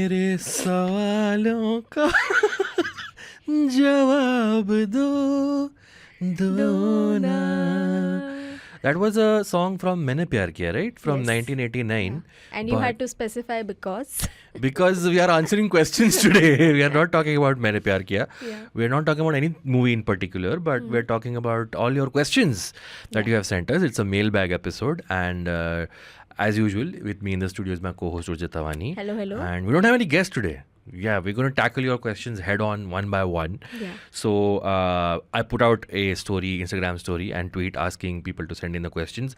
मेरे सवालों का जवाब दो दो ना. That was a song from Maine Pyar Kiya, right? From Yes. 1989. And you But- had to specify because. Because we are answering questions today. We are not talking about Maine Pyar Kiya. Yeah. We are not talking about any movie in particular, but we're talking about all your questions that you have sent us. It's a mailbag episode. And as usual, with me in the studio is my co-host Urjit Tawani. Hello, hello. And we don't have any guests today. Yeah, we're going to tackle your questions head on, one by one. Yeah. So I put out a story, Instagram story and tweet asking people to send in the questions.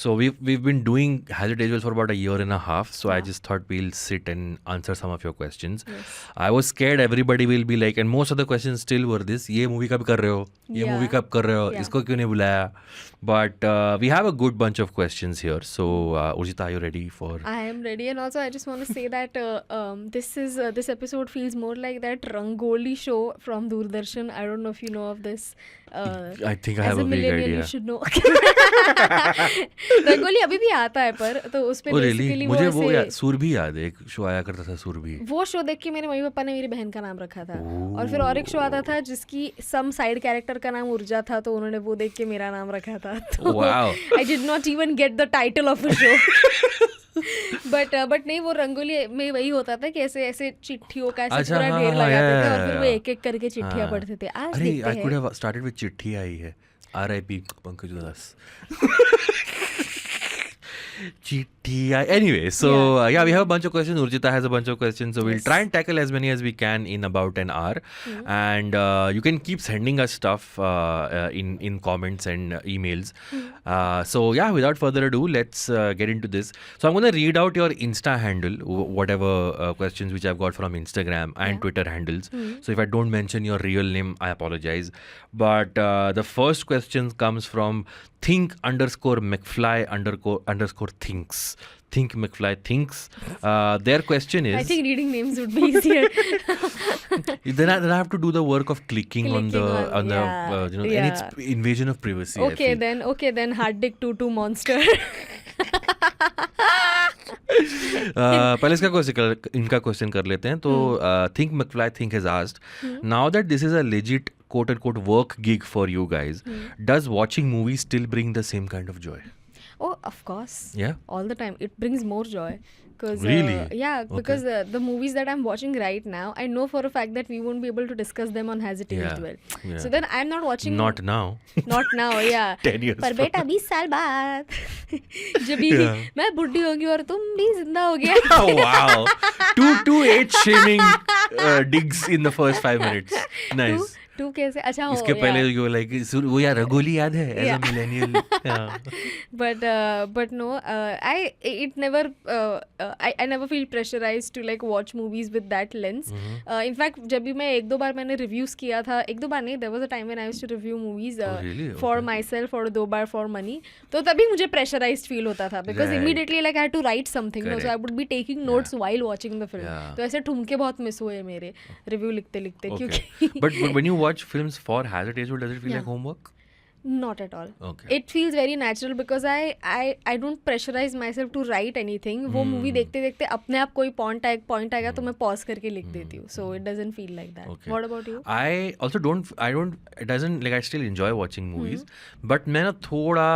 So we've been doing Hazard As Well for about a year and a half. So I just thought we'll sit and answer some of your questions. Yes. I was scared everybody will be like, and most of the questions still were this, ये movie कब कर रहे हो? ये Yeah. movie कब कर रहे हो? Yeah. इसको क्यों नहीं बुलाया? But we have a good bunch of questions here. So Urjita, are you ready for? I am ready, and also I just want to say that this episode feels more like that Rangoli show from Doordarshan. I don't know if you know of this. I think I have as a a big millennial, idea. you should know. Rangoli अभी भी आता है पर तो उस पे Oh really? Basically मुझे वो ऐसे सुरभि याद है, एक शो आया करता था सुरभि. वो शो देख के मेरे मम्मी पापा ने मेरी बहन का नाम रखा था. और फिर और एक शो आता था जिसकी सम साइड कैरेक्टर का नाम ऊर्जा था, तो उन्होंने वो देख के मेरा नाम रखा था. तो Wow. I did not even get the title of a show. But नहीं, वो रंगोली में वही होता था कि ऐसे ऐसे चिट्ठियों का ऐसे अच्छा, पूरा हाँ, ढेर हाँ, लगाते थे और yeah, फिर वो yeah. एक एक करके चिट्ठियां हाँ. पढ़ते थे. आज अरे देखते I could हैं. have started with चिट्ठी आई है. R.I.P. पंकज उदास. Chitti. Anyway, so yeah, we have a bunch of questions. Urjita has a bunch of questions, so we'll Yes. try and tackle as many as we can in about an hour. And you can keep sending us stuff in comments and emails. So yeah, without further ado, let's get into this. So I'm going to read out your Insta handle, whatever questions which I've got from Instagram and Yeah. Twitter handles. So if I don't mention your real name, I apologize. But the first question comes from think_McFly_underscore thinks. Think McFly thinks. Their question is. I think reading names would be easier. Then I have to do the work of clicking on the yeah, and yeah. it's invasion of privacy. I Okay feel. then hard dick tutu monster. पहले इनका question कर लेते हैं. तो think McFly think has asked, now that this is a legit quote unquote work gig for you guys, does watching movies still bring the same kind of joy? Oh, of course. Yeah. All the time. It brings more joy. Because, Really? yeah, Okay. because the movies that I'm watching right now, I know for a fact that we won't be able to discuss them on Has It Aged Yeah. Well. Yeah. So then I'm not watching. Not now. Not now, yeah. 10 years पर from बेटा 20 साल बाद जब भी Yeah. मैं बुढ़ी होगी और तुम भी जिंदा हो गया. Oh, wow. Two age shaming digs in the first 5 minutes. Nice. तू कैसे अच्छा हो. इसके पहले you were like, वो यार रंगोली याद है as a Yeah. millennial. Yeah. But no, I never feel pressurized to like watch movies with that lens. In fact, जब भी मैं एक दो बार मैंने reviews किया था, एक दो बार नहीं, there was a time when I used to review movies Oh, really? for Okay. myself or दो बार for money. तो तभी मुझे pressurized feel होता था because Right. immediately like I had to write something, no? So Correct. I would be taking notes while watching the film. Yeah. तो ऐसे ठुमके बहुत miss हुए मेरे review लिखते लिखते Okay. क्योंकि But when you watch films for Has It Aged Well, does it feel Yeah. like homework? Not at all. Okay. It feels very natural because I don't pressurize myself to write anything. वो movie देखते देखते अपने आप कोई point आएगा तो मैं pause करके लिख देती हूँ. So it doesn't feel like that. Okay. What about you? I also don't, it doesn't, like I still enjoy watching movies, but मैं ना थोड़ा,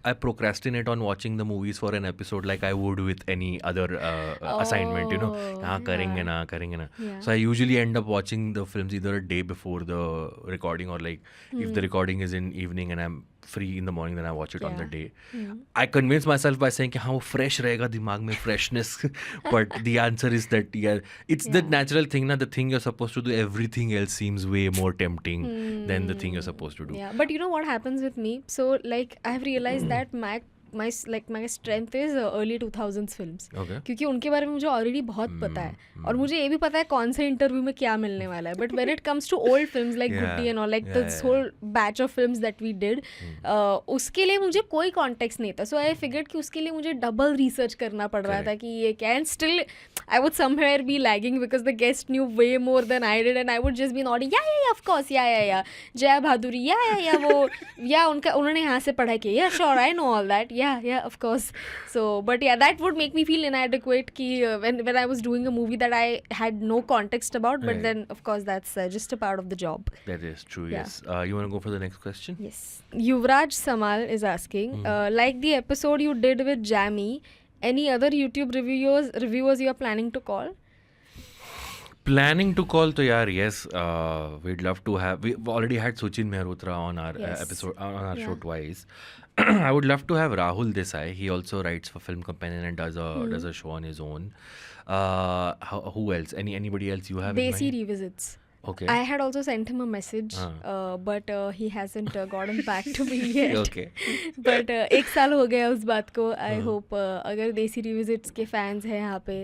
I procrastinate on watching the movies for an episode like I would with any other assignment, you know. हाँ करेंगे ना. Yeah. So I usually end up watching the films either a day before the recording or like if the recording is in evening and I'm free in the morning, then I watch it on the Yeah. day. I convince myself by saying कि हाँ वो fresh रहेगा दिमाग में, freshness. But the answer is that it's the natural thing ना, the thing you're supposed to do, everything else seems way more tempting than the thing you're supposed to do. Yeah, but you know what happens with me? So like I have realized that my strength is early 2000s films. Okay. क्योंकि उनके बारे में मुझे already बहुत पता है और मुझे ये भी पता है कौन से इंटरव्यू में क्या मिलने वाला है. But when it comes to old films like Yeah. Guddi and all like Yeah, this yeah, whole batch of films that we did, उसके लिए मुझे कोई कॉन्टेक्स्ट नहीं था. सो आई फिगर्ड कि उसके लिए मुझे डबल रिसर्च करना पड़ रहा था कि ये क्या. And still I would somewhere be lagging because the guest knew way more than I did and I would just be nodding yeah of course yeah Jaya Bhaduri या वो या उन्होंने यहाँ से पढ़ाई की, या sure I know all that, yeah, of course. So, but yeah, that would make me feel inadequate ki, when I was doing a movie that I had no context about, but Right. then of course that's just a part of the job. That is true, Yeah. yes. You want to go for the next question? Yes. Yuvraj Samal is asking, like the episode you did with Jamie, any other YouTube reviewers you are planning to call? Planning to call to yaar, yes. We'd love to have. We've already had Suchin Mehrotra on our Yes. episode on our show Yeah. twice. I would love to have Rahul Desai. He also writes for Film Companion and does a show on his own. Who else? Anybody else you have in Desi mind? Revisits. Okay. I had also sent him a message, but he hasn't gotten back to me yet. Okay. But एक साल हो गया उस बात को. I hope अगर देसी रिविजिट्स के फैंस हैं यहाँ पे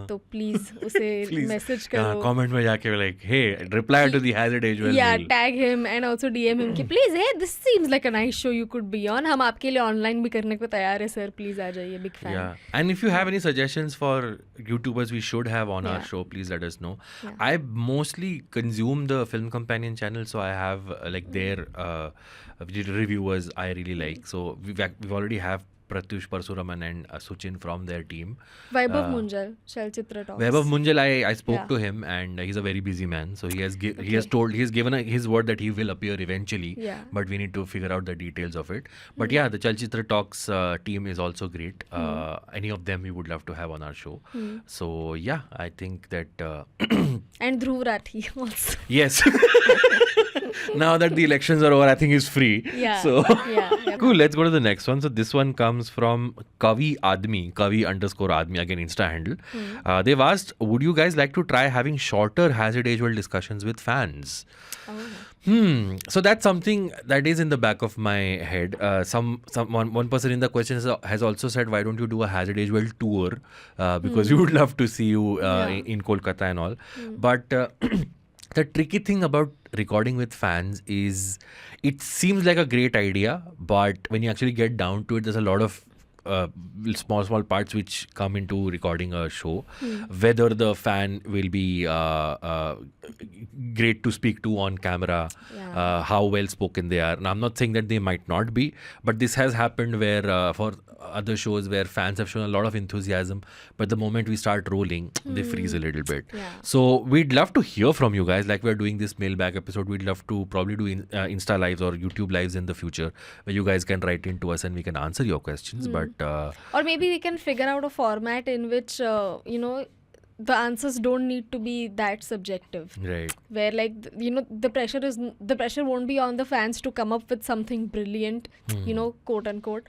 तो प्लीज उसे Please. मैसेज करो. Comment में जाके like, hey, reply to the Hazard Age well. Yeah, tag him and also DM him कि please, hey, this seems like a nice show you could be on. हम आपके लिए online भी करने को तैयार है सर. प्लीज आ जाइए. Big fan. Yeah, and if you have any suggestions for YouTubers we should have on our Yeah. show, please let us know. Yeah. I mostly consume the Film Companion channel, so I have like their reviewers I really like. So we've already have Pratyush Parsuraman and Suchin from their team. Vaibhav Munjal, Chalchitra Talks. Vaibhav Munjal, I spoke Yeah. to him, and he's a very busy man. So he has given his word that he will appear eventually. Yeah. But we need to figure out the details of it. But yeah, the Chalchitra Talks team is also great. Any of them we would love to have on our show. So yeah, I think that And Dhruv Rathi also. yes. Now that the elections are over, I think he's free. Yeah. So Yeah. cool. Let's go to the next one. So this one comes from Kavi _Admi, again Insta handle. They've asked, would you guys like to try having shorter Hazard Age World discussions with fans? Oh. So that's something that is in the back of my head. One person in the question has also said, why don't you do a Hazard Age World tour? Because we would love to see you in Kolkata and all. But the tricky thing about recording with fans is it seems like a great idea, but when you actually get down to it, there's a lot of small parts which come into recording a show. Whether the fan will be great to speak to on camera, how well spoken they are. Now, I'm not saying that they might not be, but this has happened where for other shows where fans have shown a lot of enthusiasm, but the moment we start rolling, they freeze a little bit. Yeah. So we'd love to hear from you guys. Like we're doing this mailbag episode, we'd love to probably do Insta lives or YouTube lives in the future where you guys can write in to us and we can answer your questions. But Or maybe we can figure out a format in which, the answers don't need to be that subjective. right. Where the pressure won't be on the fans to come up with something brilliant, quote unquote.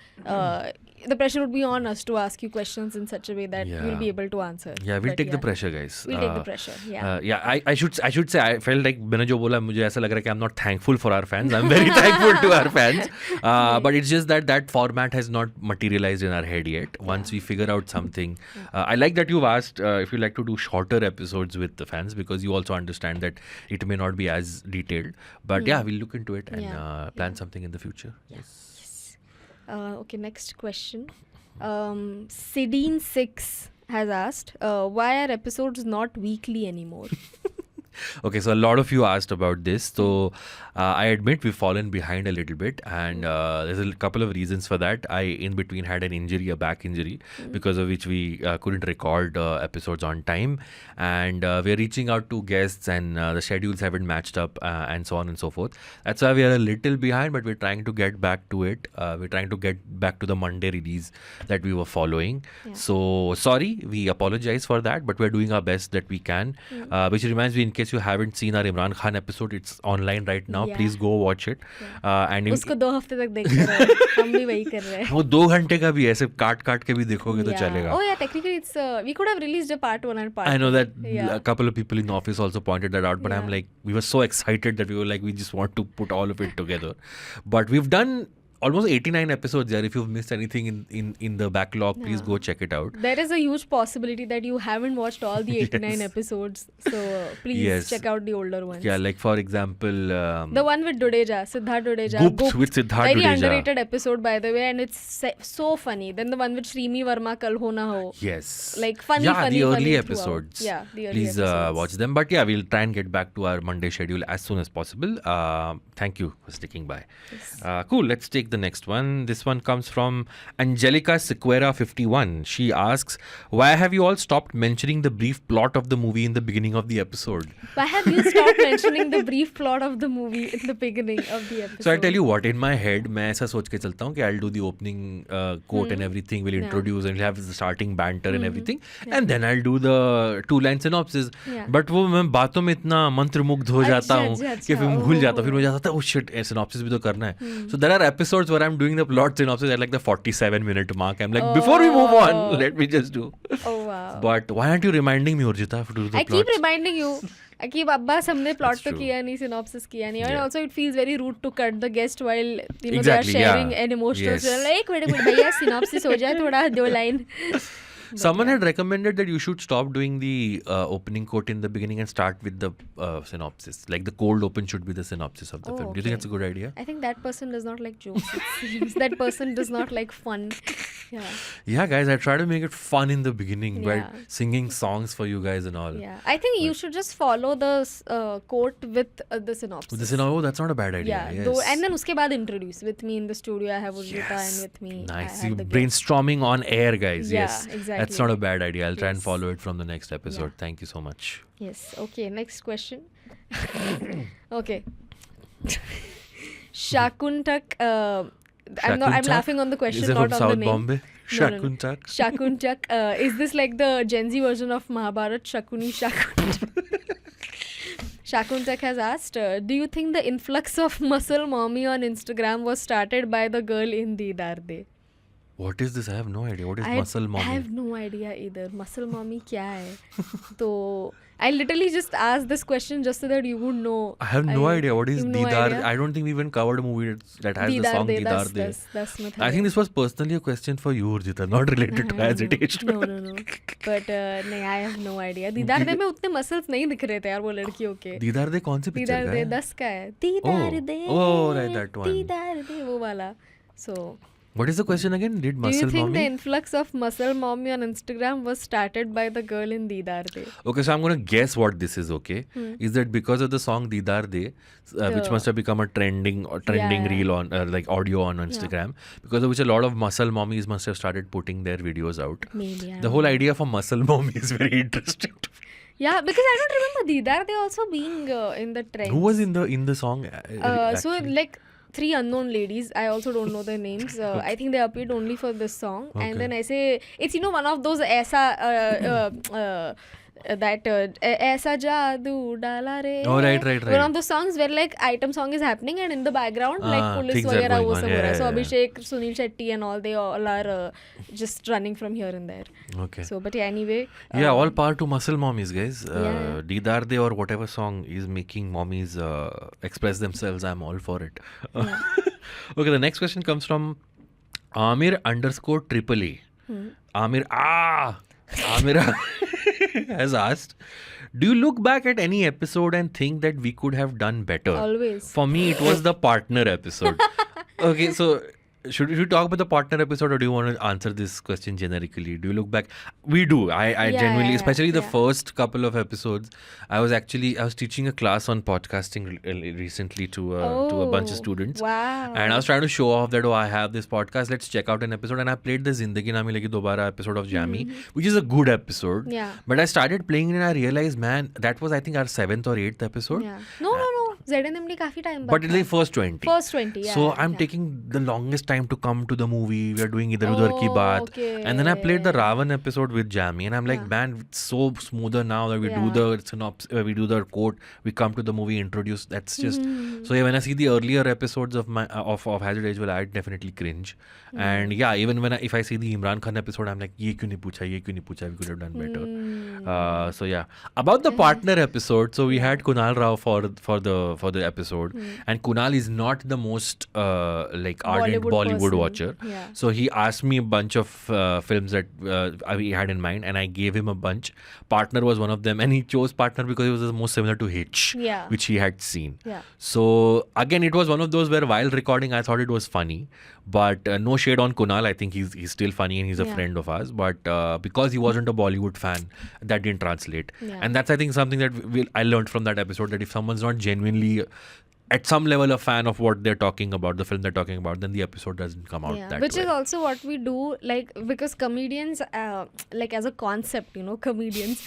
The pressure would be on us to ask you questions in such a way that Yeah. we'll be able to answer. Yeah, we'll But take the pressure, guys. We'll take the pressure. Yeah. Yeah, I should say I felt like मैंने जो बोला मुझे ऐसा लग रहा है कि I'm not thankful for our fans. I'm very thankful to our fans. But it's just that format has not materialized in our head yet. Once we figure out something, I like that you've asked if you like to do shorter episodes with the fans because you also understand that it may not be as detailed. But yeah, we'll look into it and plan something in the future. Yes. Okay, next question. Sidine6 has asked, why are episodes not weekly anymore? Okay, so a lot of you asked about this. So I admit we've fallen behind a little bit, and there's a couple of reasons for that. I, in between, had an injury, a back injury, because of which we couldn't record episodes on time. And we're reaching out to guests, and the schedules haven't matched up, and so on and so forth. That's why we are a little behind, but we're trying to get back to it. We're trying to get back to the Monday release that we were following. Yeah. So sorry, we apologize for that, but we're doing our best that we can. Which reminds me, in case you haven't seen our Imran Khan episode, it's online right now. Yeah. Please go watch it. And उसको 2 हफ्ते तक देखते रहो. हम भी वही कर रहे हैं. वो 2 घंटे का भी ऐसे काट के भी देखोगे तो Yeah. चलेगा. Oh yeah, technically it's we could have released a part 1 and part 2. I know that Yeah. a couple of people in the office also pointed that out, but I'm Yeah. like, we were so excited that we were like, we just want to put all of it together. But we've done almost 89 episodes there. If you've missed anything in the backlog, please go check it out. There is a huge possibility that you haven't watched all the 89 Yes. episodes. So please Yes. check out the older ones. Yeah, like for example, The one with Dudeja, Siddharth Dudeja. Goops with Siddharth Very Dudeja. underrated episode, by the way, and it's so funny. Then the one with Shrimi Verma, Kal Ho Na Ho. yes. Like funny, yeah, funny, the funny early throughout. episodes. Yeah, the early Please episodes. watch them. But yeah, we'll try and get back to our Monday schedule as soon as possible. Thank you for sticking by. Yes. Cool. Let's take the next one. This one comes from Angelica Sequeira 51. She asks, why have you all stopped mentioning the brief plot of the movie in the beginning of the episode? Why have you stopped mentioning the brief plot of the movie in the beginning of the episode? So I'll tell you what, in my head, मैं ऐसा सोच के चलता हूँ कि I'll do the opening quote and everything, we'll introduce and we'll have the starting banter and everything, and then I'll do the 2-line synopsis. Yeah. But वो मैं बातों में इतना मंत्रमुग्ध हो जाता हूँ कि फिर भूल जाता हूँ, फिर मुझे जाता है oh shit, synopsis भी तो करना है. So there are episodes where I'm doing the plot synopsis at like the 47-minute mark. I'm like, before we move on, let me just do. Oh wow. But why aren't you reminding me, Urjita, to do the I plots? keep reminding you. I keep Abbas हमने plot That's तो true. किया नहीं, synopsis किया नहीं, and Yeah. also it feels very rude to cut the guest while they are Exactly, sharing yeah. an emotional. Yes. So like, एक minute भैया synopsis हो जाए थोड़ा 2 line. Someone had recommended that you should stop doing the opening quote in the beginning and start with the synopsis. Like the cold open should be the synopsis of the Oh, film. Do you think okay. that's a good idea? I think that person does not like jokes. It seems that person does not like fun. Yeah. Yeah, guys, I try to make it fun in the beginning by Yeah. singing songs for you guys and all. Yeah. I think you should just follow the quote with the synopsis. With the synopsis, oh, that's not a bad idea. Yeah. Yes. Though, and then उसके बाद introduce. With me in the studio, I have Urjita, and with me, Nice. I You have the guest. brainstorming on air, guys. Yeah, Yes. exactly. That's not a bad idea. I'll try and Yes. follow it from the next episode. Yeah. Thank you so much. Yes. Okay. Next question. Okay. Shakuntak. I'm Shakuntak? laughing on the question, Is it not from on South the name. Bombay? No, no. Shakuntak? Shakuntak. Is this like the Gen Z version of Mahabharat? Shakuni Shakuntak. Shakuntak has asked, do you think the influx of muscle mommy on Instagram was started by the girl in Deedar De? What is this? I have no idea. What is I muscle mommy? have no idea either. Muscle mommy क्या है? तो I literally just asked this question just so that you would know. I have no idea. What is you have no Deedar? idea? I don't think we even covered a movie that has the Deedar song De, Deedar De. that's I think this was personally a question for you, Urjita, not related to as it aged. No. But नहीं, I have no idea. दीदार दे में उतने muscles नहीं दिख रहे थे यार वो लड़कियों के. दीदार दे कौन सी पिक्चर दीदार का दे है? 10 का है. दीदार दे. Oh, right, that one. दीदार दे वो वाला. So, What is the question again? Did do muscle you think mommy? the influx of muscle mommy on Instagram was started by the girl in Deedar De? Okay, so I'm going to guess what this is, okay? Is that because of the song Deedar De, which must have become a trending Yeah. reel on, like audio on Instagram, because of which a lot of muscle mommies must have started putting their videos out. Maybe. The whole idea of a muscle mommy is very interesting to me. Yeah, because I don't remember Deedar De also being in the trend. Who was in the song? So actually? like 3 unknown ladies. I also don't know their names. I think they appeared only for this song. Okay. And then I say it's one of those aisa that aisa jadoo dala re. Oh, right. One of those songs where like item song is happening and in the background like police things are वगैरह going वो on. सब हो रहा है. So Yeah. Abhishek, Sunil Shetty and all, they all are just running from here and there. Okay. So but yeah, anyway. Yeah, all power to muscle mommies, guys. Yeah. Deedar De or whatever song is making mommies express themselves, I'm all for it. Yeah. Okay, the next question comes from Amir_AAA. Amira has asked, do you look back at any episode and think that we could have done better? Always. For me, it was the partner episode. Okay, so should we talk about the partner episode, or do you want to answer this question generically? Do you look back? We do. I genuinely, especially the first couple of episodes. I was teaching a class on podcasting recently to a bunch of students. Wow. And I was trying to show off that, I have this podcast. Let's check out an episode. And I played the Zindagi Na Milegi Dobara episode of Jammy, which is a good episode. Yeah. But I started playing it and I realized, man, that was I think our 7th or 8th episode. Yeah. No. ZNMD काफी time But it's the first 20. First 20, yeah. So I'm taking the longest time to come to the movie. We are doing Idhar Udhar Ki Baat. Okay. And then I played the Ravan episode with Jammy. And I'm like, man, it's so smoother now that we do the synopsis, we do the quote, we come to the movie, introduce. That's just... So yeah, when I see the earlier episodes of my of Hazard Age, well, I definitely cringe. And yeah, even if I see the Imran Khan episode, I'm like, ye kyun nahi pucha, we could have done better. So yeah, about the partner episode, so we had Kunal Rao for the episode, and Kunal is not the most like ardent Bollywood person. watcher. Yeah. So he asked me a bunch of films that we had in mind, and I gave him a bunch. Partner was one of them, and he chose Partner because it was the most similar to Hitch, Yeah. which he had seen. Yeah. So again, it was one of those where while recording, I thought it was funny, but no shade on Kunal. I think he's still funny and he's a friend of ours. But because he wasn't a Bollywood fan, that didn't translate. Yeah. And that's I think something that I learned from that episode, that if someone's not genuinely at some level a fan of what they're talking about, the film they're talking about, then the episode doesn't come out that which well. is also what we do, like, because comedians, like as a concept, you know, comedians,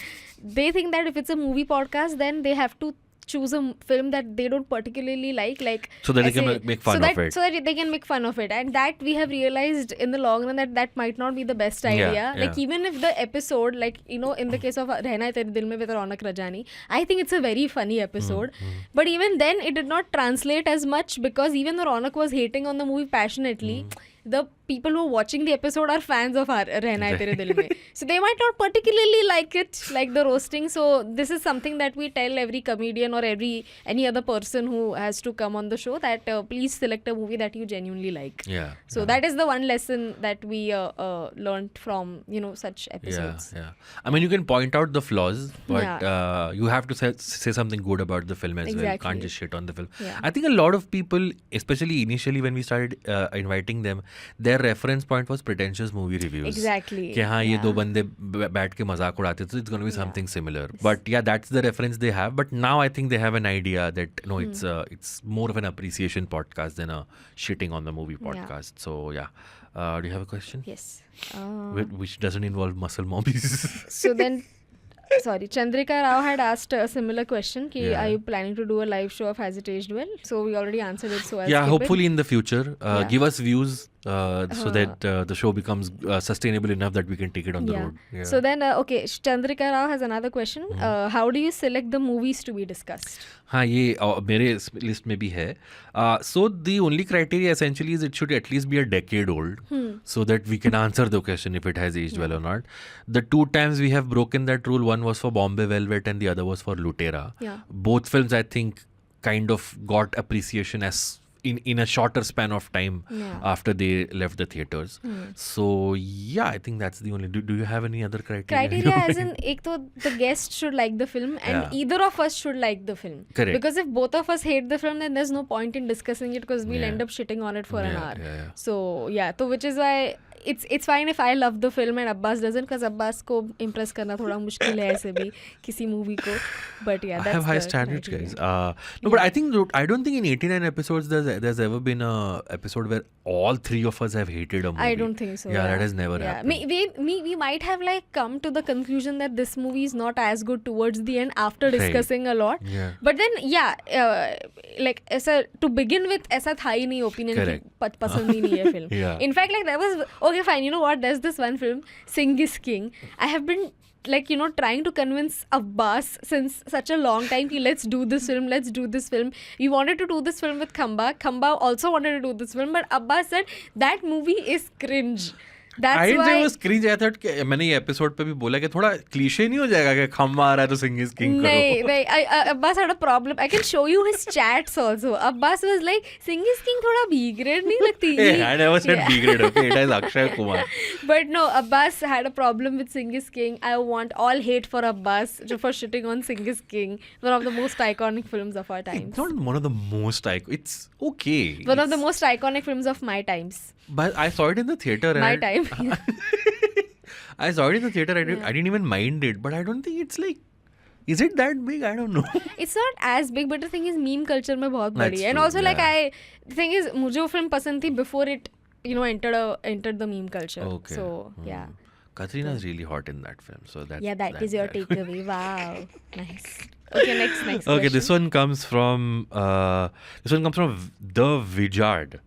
they think that if it's a movie podcast, then they have to choose a film that they don't particularly like So that they can ऐसे- make fun of it. so that they can make fun of it, and that we have realized in the long run that might not be the best idea. Yeah, Like even if the episode, like, you know, in the case of Rehna Hai Tere Dil Mein with Raunak Rajani, I think it's a very funny episode, but even then it did not translate as much, because even though Raunak was hating on the movie passionately, the people who are watching the episode are fans of Rehna Hai Tere Dil Mein, so they might not particularly like it, like the roasting. So this is something that we tell every comedian or any other person who has to come on the show, that please select a movie that you genuinely like. Yeah. So that is the one lesson that we learned from, you know, such episodes. Yeah. I mean, you can point out the flaws, but Yeah. you have to say something good about the film as well. You Exactly. can't just shit on the film. Yeah. I think a lot of people, especially initially when we started inviting them, their reference point was pretentious movie reviews. Exactly. कि हाँ ये Yeah. दो बंदे बैठ के मजाक उड़ाते थे, it's going to be something similar. But yeah, that's the reference they have. But now I think they have an idea that no, it's more of an appreciation podcast than a shitting on the movie podcast. So yeah, do you have a question? Yes. Which doesn't involve muscle mommies. So then, sorry, Chandrika Rao had asked a similar question. Ki, Yeah. are you planning to do a live show of Has It Aged Well? So we already answered it. So I'll Yeah, skip hopefully in the future, Yeah. give us views so that the show becomes sustainable enough that we can take it on it. the Yeah. road. Yeah. So then, okay, Chandrika Rao has another question. How do you select the movies to be discussed? हाँ ये मेरे list में भी है. So the only criteria essentially is it should at least be a decade old, so that we can answer the question if it has aged well or not. The two times we have broken that rule, one was for Bombay Velvet and the other was for Lutera. Yeah. Both films I think kind of got appreciation as in a shorter span of time after they left the theaters. So yeah, I think that's the only. Do you have any other criteria? Criteria as in, ek to the guest should like the film, and Yeah. either of us should like the film. Correct. Because if both of us hate the film, then there's no point in discussing it, because we'll Yeah. end up shitting on it for an Yeah, hour. yeah. So yeah, so which is why it's fine if I love the film and Abbas doesn't, because Abbas को impress करना थोड़ा मुश्किल है ऐसे भी किसी movie को. But yeah, I that's have high the standards, criteria. guys. No, but I don't think in 89 episodes there's ever been a episode where all three of us have hated a movie. I don't think so. Yeah, that has never Yeah. happened. We might have like come to the conclusion that this movie is not as good towards the end after Right. discussing a lot. Yeah. But then like ऐसा to begin with ऐसा था ही नहीं opinion कि Correct. पसंद ही नहीं है film. Yeah. In fact, like there was, okay fine, you know what, there's this one film, Singh is King. I have been like, you know, trying to convince Abbas since such a long time ki let's do this film. We wanted to do this film with Khamba also wanted to do this film, but Abbas said that movie is cringe. That's I didn't say why it was cringe. I thought कि मैंने ये episode पे भी बोला कि थोड़ा cliché नहीं हो जाएगा कि खम्बा आ रहा है तो सिंग इज किंग नहीं करो. नहीं Abbas had a problem. I can show you his chats also. Abbas was like, Singh is King थोड़ा B-grade नहीं लगती? Hey, I never said Yeah. B-grade. Okay, it is Akshay Kumar. But no, Abbas had a problem with Singh is King. I want all hate for Abbas for shitting on Singh is King, one of the most iconic films of our times. It's not one of the most iconic. It's okay. One of the most iconic films of my times. But I saw it in the theater. And My time. I saw it in the theater. I didn't even mind it. But I don't think it's like. Is it that big? I don't know. It's not as big, but the thing is, meme culture में बहुत बड़ी That's है. And true, also, like, yeah. the thing is, मुझे वो film पसंद थी before it, you know, entered the meme culture. Okay. So yeah. Katrina's really hot in that film. So that's. Yeah, that is your takeaway. Wow, nice. Okay, next Okay, question. this one comes from the Vijard.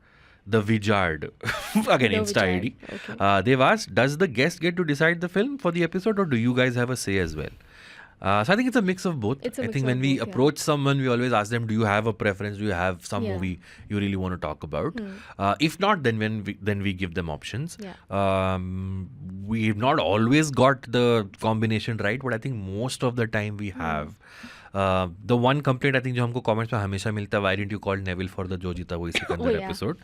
The Vijard. Again, The Insta Vijard, ID. okay. They've asked, does the guest get to decide the film for the episode, or do you guys have a say as well? So I think it's a mix of both. It's a I mix think of when we both, yeah. approach someone, we always ask them, do you have a preference? Do you have some Yeah. movie you really want to talk about? If not, then we give them options. Yeah. We've not always got the combination right, but I think most of the time we have. The one complaint I think जो हमको comments में हमेशा मिलता है, why didn't you call Neville for the जो जीता वही Sikandar yeah. episode?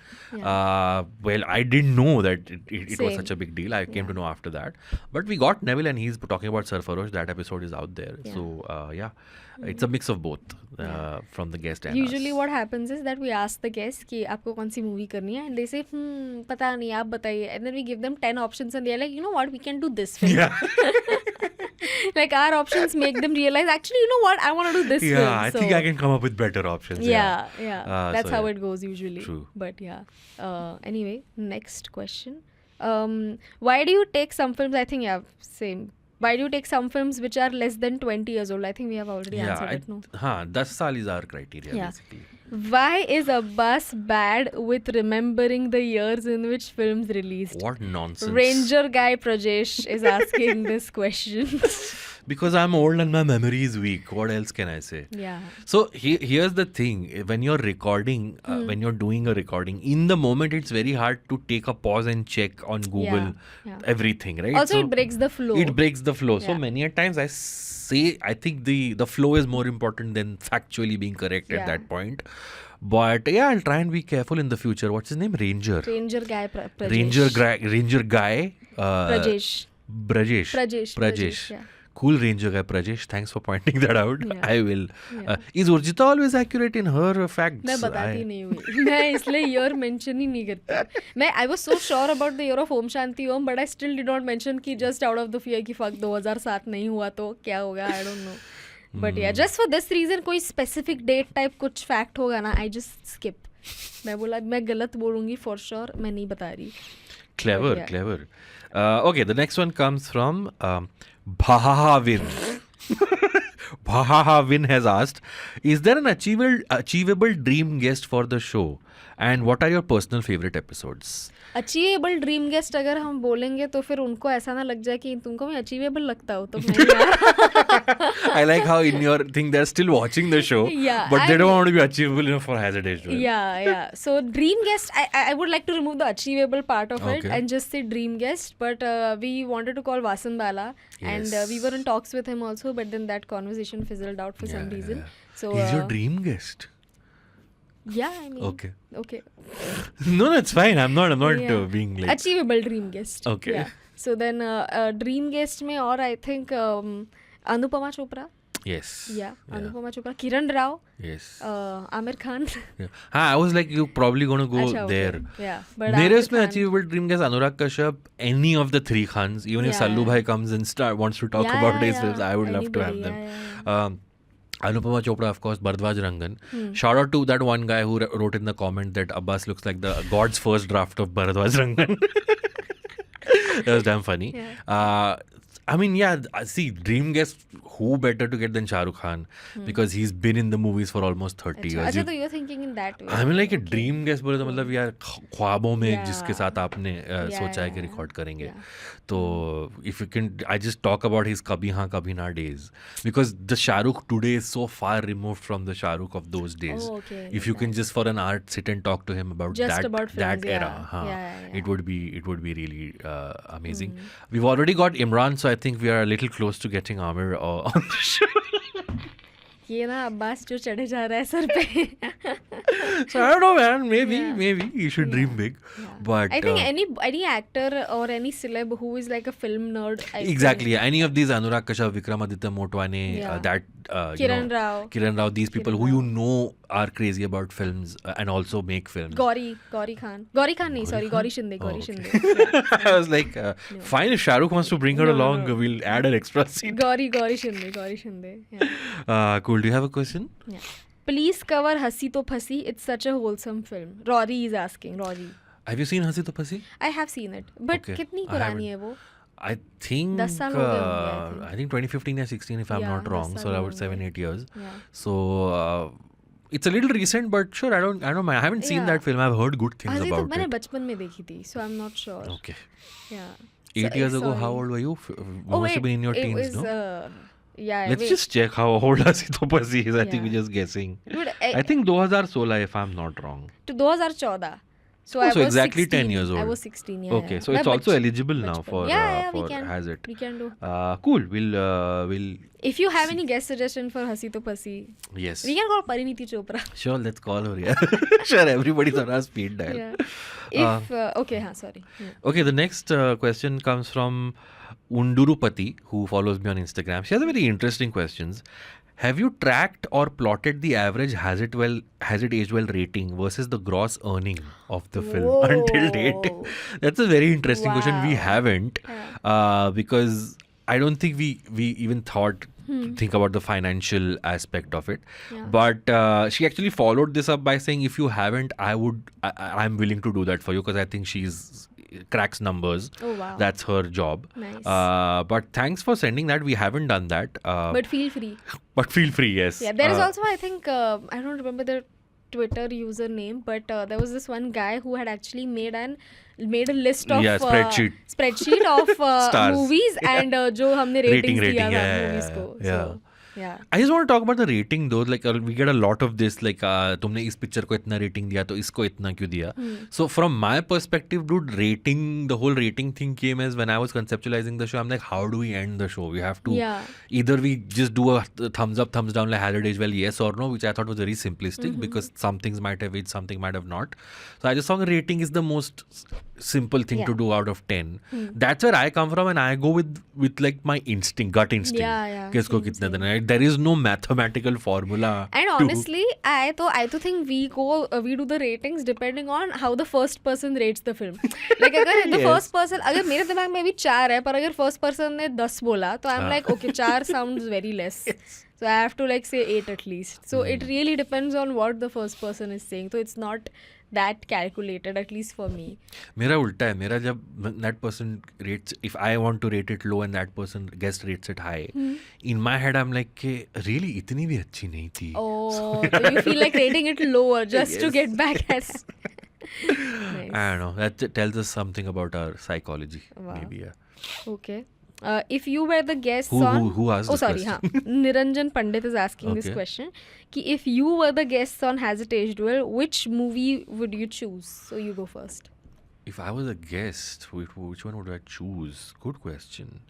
Well, I didn't know that it was Same. such a big deal. I came to know after that. But we got Neville and he's talking about Sarfarosh. That episode is out there. Yeah. So yeah, it's a mix of both from the guest and Usually us. what happens is that we ask the guest कि आपको कौन सी movie करनी है, and they say पता नहीं आप बताइए, and then we give them 10 options and they're like, you know what, we can do this film. Yeah. Like our options make them realize, actually, you know what, I want to do this film. Yeah, I think so- I can come up with better options. Yeah. That's so how yeah. it goes usually. True. But yeah. Anyway, next question. Why do you take some films? I think same. Why do you take some films which are less than 20 years old? I think we have already answered it. No. 10 saal is our criteria Yeah. basically. Why is Abbas bad with remembering the years in which films released? What nonsense. Ranger guy Prajesh is asking this question. Because I'm old and my memory is weak. What else can I say? Yeah. So here's the thing. When you're recording, when you're doing a recording, in the moment it's very hard to take a pause and check on Google Yeah. everything, right? Also, So it breaks the flow. It breaks the flow. So Yeah. many a times I say, I think the flow is more important than factually being correct at Yeah. that point. But yeah, I'll try and be careful in the future. What's his name? Ranger. Ranger guy Prajesh. Ranger guy. Prajesh. Prajesh. Prajesh, yeah. Cool Ranger guy Prajesh. Thanks for pointing that out. Yeah. I will. Yeah. Is Urjita always accurate in her facts? मैं बताती नहीं हुई मैं इसलिए year mention ही नहीं करती मैं I was so sure about the year of Om Shanti Om but I still did not mention कि just out of the fear कि फक 2007 नहीं हुआ तो क्या होगा I don't know but yeah just for this reason कोई स्पेसिफिक डेट टाइप कुछ fact होगा ना आई जस्ट स्किप मैं बोला मैं गलत बोलूंगी फॉर श्योर मैं नहीं बता रही Clever, yeah. clever. Okay, the next one comes from Bhahavin. Bhahavin has asked, is there an achievable dream guest for the show? And what are your personal favorite episodes? Achievable dream guest अगर हम बोलेंगे तो फिर उनको ऐसा ना लग जाए कि तुमको मैं अचीवेबल लगता हूँ तो नहीं यार I like how in your thing they're still watching the show, Yeah, but they don't want to be achievable enough for Hazard Age. Yeah. So dream guest, I would like to remove the achievable part of it Okay. and just say dream guest. But we wanted to call Vasan Bala, and Yes. we were in talks with him also. But then that conversation fizzled out for some reason. So He's your dream guest. yeah, I mean, Okay. okay. No, it's fine. I'm not Yeah. being like. Achievable dream guest. Okay. Yeah. So then dream guest में और I think Anupama Chopra. Yes. Yeah, Anupama Chopra, Kiran Rao, Yes. Amir Khan. Yeah. I was like, you're probably going to go अच्छा, okay. there. Yeah, but मेरे Amir उसमें Khan- achievable dream guest Anurag Kashyap, any of the three Khans, even if Yeah, Sallu yeah. Bhai comes and wants to talk Yeah, about yeah, his films, yeah. I would love to have Anybody, them. yeah. Anupama Chopra, of course, Bharadwaj Rangan. Shout out to that one guy who wrote in the comment that Abbas looks like the God's first draft of Bharadwaj Rangan. That was damn funny. Yeah. I mean, yeah, see, dream guest, who better to get than Shah Rukh Khan? Because he's been in the movies for almost 30 years. अच्छा तो you're thinking in that way. I mean, like a dream guest बोले तो मतलब यार ख्वाबों में Yeah. जिसके साथ आपने सोचा है कि yeah. रिकॉर्ड करेंगे Yeah. तो if you can I just talk about his Kabhi Haan Kabhi Na days because the Shah Rukh today is so far removed from the Shah Rukh of those days. Oh, okay, If you can just for an hour sit and talk to him about Just that about that films, era, yeah. हाँ, Yeah. it would be really amazing. We've already got Imran, so I think we are a little close to getting Amir on the show. ये ना अब्बास जो चढ़े जा रहा है sir पे So I don't know, man. Maybe Yeah. maybe you should dream big, but I think any actor or any celeb who is like a film nerd I exactly yeah. Any of these Anurag Kashyap, Vikramaditya Motwane, Yeah. that Kiran Rao. Kiran Rao, these people Kiran who Rao. you know are crazy about films and also make films. Gauri Khan नहीं sorry Gauri Shinde Oh, Gauri okay. Shinde I was like, fine if Shah Rukh wants to bring her No, along, no. we'll add an extra scene. Gauri Shinde yeah. Cool. Do you have a question? Yeah. Please cover Hasi To Phasi. It's such a wholesome film. Rory is asking. Rory. Have you seen Hasi To Phasi? I have seen it. But Okay. कितनी I पुरानी haven't. है वो? I think 10 साल हो गए होंगे, I think 2015 or 16 if I'm Yeah, not 10 wrong. So साल I हो would गए. 7-8 years. Yeah. So it's a little recent, but sure, I don't mind. I haven't seen Yeah. that film. I've heard good things हसी तो about मैंने it. बचपन में देखी थी. So I'm not sure. Okay. Yeah. 8 years ago, how old were you? You must have been in your it teens, was, no? yeah. Let's wait. just check how old Hasi To Phasi is. I think Yeah. we're just guessing. Dude, I think 2016 if I'm not wrong. to 2014. So Oh, I so was exactly 16. 10 years I old. was 16. Yeah. Okay, yeah. so मैं it's also बच- eligible now बचपन- for yeah, we for can. Has It. We can do. Cool. We'll If you have any guest suggestion for Hasi To Phasi, yes. we can call Pariniti Chopra. Sure, let's call her. Yeah, sure. Everybody's on our speed dial. Yeah. If okay, sorry. Yeah. Okay, the next question comes from Undurupati, who follows me on Instagram. She has a very interesting questions. Have you tracked or plotted the average Has It Aged Well rating versus the gross earning of the film until date? Whoa. That's a very interesting question. We Wow. haven't because I don't think we even think about the financial aspect of it. Yeah. But she actually followed this up by saying, if you haven't, I'm willing to do that for you, because I think she's cracks numbers. Oh wow. That's her job. Nice. But thanks for sending that. We haven't done that. But feel free. But feel free, yes. Yeah, there is also, I think, I don't remember the Twitter username, but there was this one guy who had actually made a list of spreadsheet of Stars. movies and जो हमने ratings rating, दिया था yeah, movies yeah, को. yeah. So, yeah. I just want to talk about the rating though. Like we get a lot of this, like तुमने इस picture को इतना rating दिया तो इसको इतना क्यों दिया? So from my perspective, dude, the whole rating thing came as when I was conceptualizing the show. I'm like, how do we end the show? We have to either we just do a thumbs up, thumbs down, like has it aged well, yes or no, which I thought was very simplistic because some things might have aged, something might have not. So I just thought rating is the most simple thing to do out of 10. That's where I come from, and I go with like my instinct, gut instinct. Yeah. किसको कितने देना है. There is no mathematical formula. And honestly, I think we do the ratings depending on how the first person rates the film. Like अगर the first person, अगर मेरे दिमाग में भी 4 है, पर अगर first person ने 10 बोला, तो I'm like, okay, 4 sounds very less. So I have to like say 8 at least. So it really depends on what the first person is saying. So it's not that calculated, at least for me. मेरा उल्टा है. मेरा जब that person rates, if I want to rate it low and that person guest rates it high, in my head I'm like, really इतनी भी अच्छी नहीं थी. Oh, so you feel like rating it lower just to get back at. Nice. I don't know. That tells us something about our psychology. Wow. Maybe, yeah. Okay. If you were the guests who asked this sorry, question? Niranjan Pandit is asking this question. Ki if you were the guests on Has It Aged Well, which movie would you choose? So you go first. If I was a guest, which one would I choose? Good question.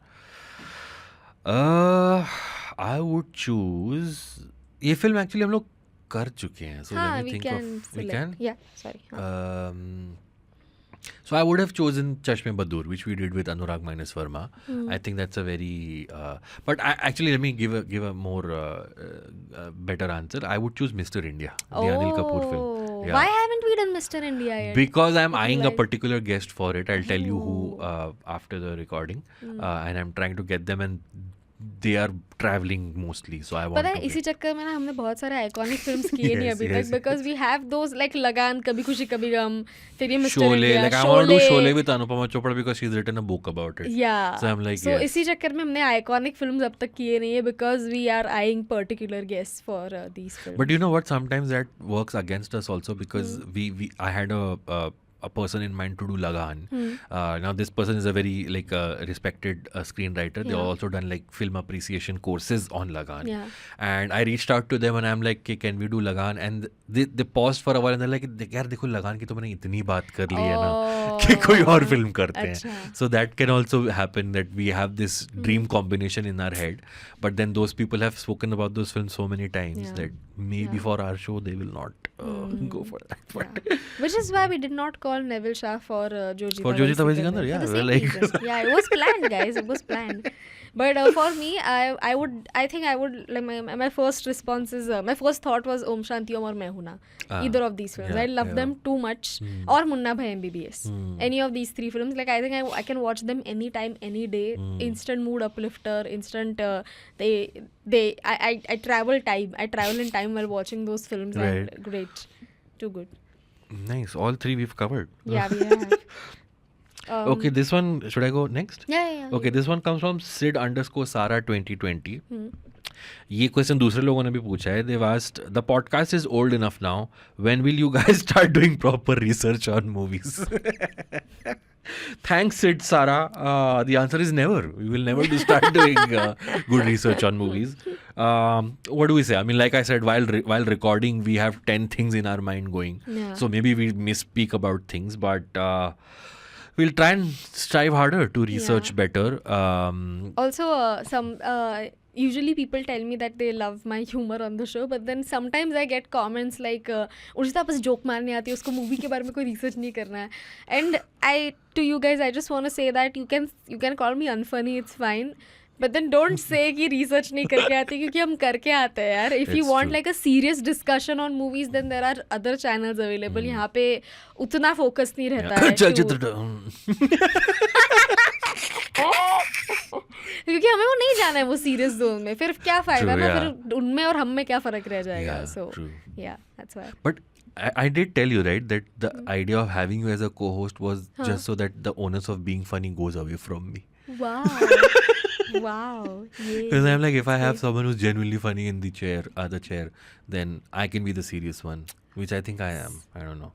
I would choose. ये film actually हम लोग कर चुके हैं. So let me think of. We can? Yeah, sorry. So I would have chosen Chashme Badur, which we did with Anurag minus Verma. I think that's a very. But actually, let me give a more better answer. I would choose Mr. India, the Anil Kapoor film. Yeah. Why haven't we done Mr. India yet? Because I'm eyeing a particular guest for it. I'll tell you who after the recording, and I'm trying to get them, and they are traveling mostly, so I want पता है to इसी चक्कर में ना हमने बहुत सारे iconic films किए नहीं अभी तक because we have those like लगान, कभी खुशी कभी गम, फिर ये mister India, like I want to do Sholay with Anupama Chopra because she's written a book about it. Yeah. So I'm like, so yes. इसी चक्कर में हमने आइकॉनिक फिल्म्स अब तक किए नहीं है because we are eyeing particular guests for these films. But you know what? Sometimes that works against us also because I had a person in mind to do Lagan. Now this person is a very like respected screenwriter. They've also done like film appreciation courses on Lagan. Yeah. And I reached out to them and I'm like, okay, can we do Lagan? And they paused for a while and they're like, यार देखो लगान की तो मैंने इतनी बात कर ली है ना कि कोई और फिल्म करते हैं. So that can also happen that we have this dream combination in our head, but then those people have spoken about those films so many times that maybe for our show they will not go for that. But Which is why we did not call Neville Shah for Joji Tawai Sikandar, yeah, for the same like reason. Yeah, it was planned, guys. It was planned. But for me, I think I would like my first response is my first thought was Om Shanti Om or Main Hoon Na. Either of these films, I love them too much. Or Munna Bhai MBBS. Any of these three films, like I think I can watch them anytime, any day. Instant mood uplifter, instant. I travel time. I travel in time while watching those films. Right. And great, too good. Nice. All three we've covered. Yeah, we have. Okay, this one, should I go next? Yeah. Okay, this one comes from Sid_Sara 2020. ये question दूसरे लोगों ने भी पूछा है. They've asked, the podcast is old enough now. When will you guys start doing proper research on movies? Thanks, Sid Sara. The answer is never. We will never start doing good research on movies. What do we say? I mean, like I said, while recording, we have 10 things in our mind going. Yeah. So maybe we misspeak about things, but we'll try and strive harder to research better. Also, usually people tell me that they love my humor on the show, but then sometimes I get comments like Urjita बस joke मारने आती है, उसको movie के बारे में कोई research नहीं करना है. And to you guys, I just want to say that you can call me unfunny, it's fine. But then don't say कि research नहीं करके आते, क्योंकि हम करके आते हैं यार. If you want like a serious discussion on movies, then there are other channels available. यहाँ पे उतना focus नहीं रहता है. चलचित्र क्योंकि क्योंकि हमें वो नहीं जाना है वो सीरियस जोन में, फिर क्या फायदा True, ना, yeah. फिर उनमें और हम में क्या फर्क रह जाएगा. Yeah, So true. yeah, that's why. But I did tell you, right, that the idea of having you as a co-host was just so that the onus of being funny goes away from me. Wow. Wow. Because I'm like, if I have someone who's genuinely funny in the other chair, then I can be the serious one, which I think I am. I don't know.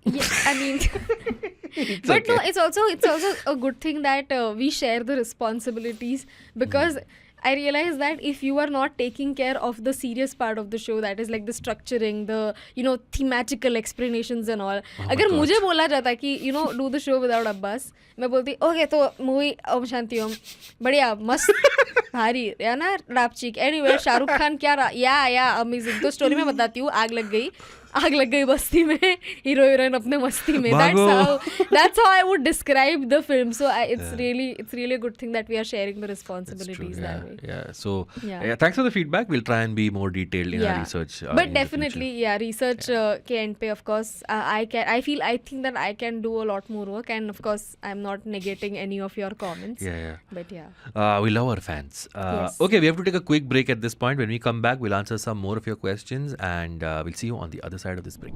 Yeah, I mean, but no, it's also a good thing that we share the responsibilities, because I realize that if you are not taking care of the serious part of the show, that is like the structuring, the thematical explanations and all. Oh my अगर God. मुझे बोला जाता कि do the show without Abbas, मैं बोलती okay तो movie ओम शांति ओम बढ़िया मस्त भारी या ना रापचिक. एनीवे शाहरुख खान क्या या अमेजिंग. तो स्टोरी में बताती हूँ, आग लग गई बस्ती में, हीरो हीरोइन अपने मस्ती में. That's how I would describe the film. So it's really a good thing that we are sharing the responsibilities that way. Yeah. So Yeah. thanks for the feedback. We'll try and be more detailed in our research. But in the definitely, future. research के end पे, of course, I think that I can do a lot more work, and of course, I'm not negating any of your comments. Yeah. But yeah. We love our fans. Yes. Okay, we have to take a quick break at this point. When we come back, we'll answer some more of your questions, and we'll see you on the other side of this break.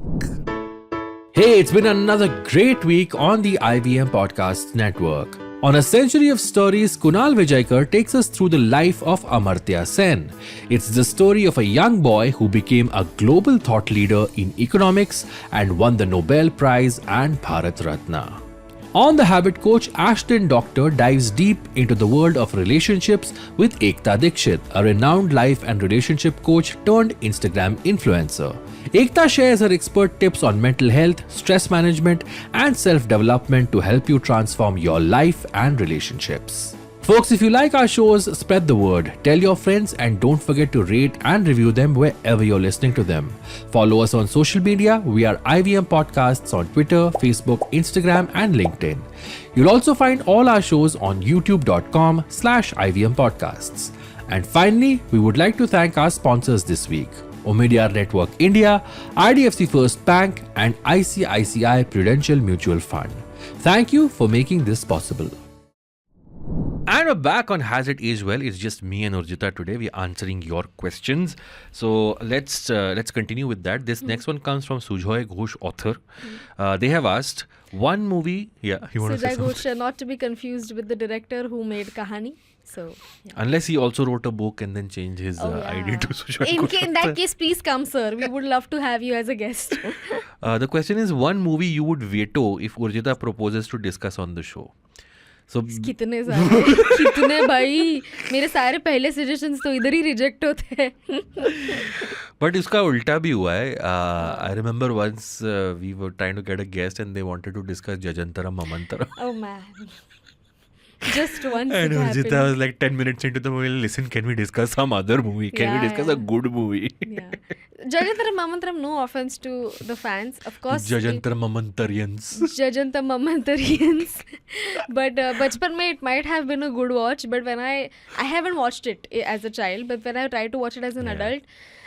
Hey, it's been another great week on the IVM Podcast Network. On A Century of Stories, Kunal Vijayakar takes us through the life of Amartya Sen. It's the story of a young boy who became a global thought leader in economics and won the Nobel Prize and Bharat Ratna. On The Habit Coach, Ashton Doctor dives deep into the world of relationships with Ekta Dikshit, a renowned life and relationship coach turned Instagram influencer. Ekta shares her expert tips on mental health, stress management, and self-development to help you transform your life and relationships. Folks, if you like our shows, spread the word, tell your friends, and don't forget to rate and review them wherever you're listening to them. Follow us on social media. We are IVM Podcasts on Twitter, Facebook, Instagram, and LinkedIn. You'll also find all our shows on youtube.com/IVM Podcasts. And finally, we would like to thank our sponsors this week: Omidyar Network India, IDFC First Bank, and ICICI Prudential Mutual Fund. Thank you for making this possible. And we're back on Has It Aged Well? It's just me and Urjita today. We're answering your questions. So let's continue with that. This next one comes from Sujoy Ghosh, author. They have asked one movie. Yeah, you want to say Sujay something? Ghosh, not to be confused with the director who made Kahani. So yeah. Unless he also wrote a book and then changed his ID to Sujoy Ghosh. In that case, please come, sir. We would love to have you as a guest. The question is one movie you would veto if Urjita proposes to discuss on the show. So कितने सारे कितने भाई, मेरे सारे पहले suggestions तो इधर ही reject होते हैं. But इसका उल्टा भी हुआ है. I remember once we were trying to get a guest and they wanted to discuss Jajantaram Amantaram. Oh man. Just once And it Urjita happened. was like 10 minutes into the movie, listen, can we discuss some other movie? Can we Yeah, discuss yeah. a good movie? Yeah. Jajantaram Mamantaram, no offense to the fans. Of course. Jajantaram Amantarians. Jajantam Mamantarians. But bachpan mein it might have been a good watch, but when I haven't watched it as a child, but when I tried to watch it as an adult,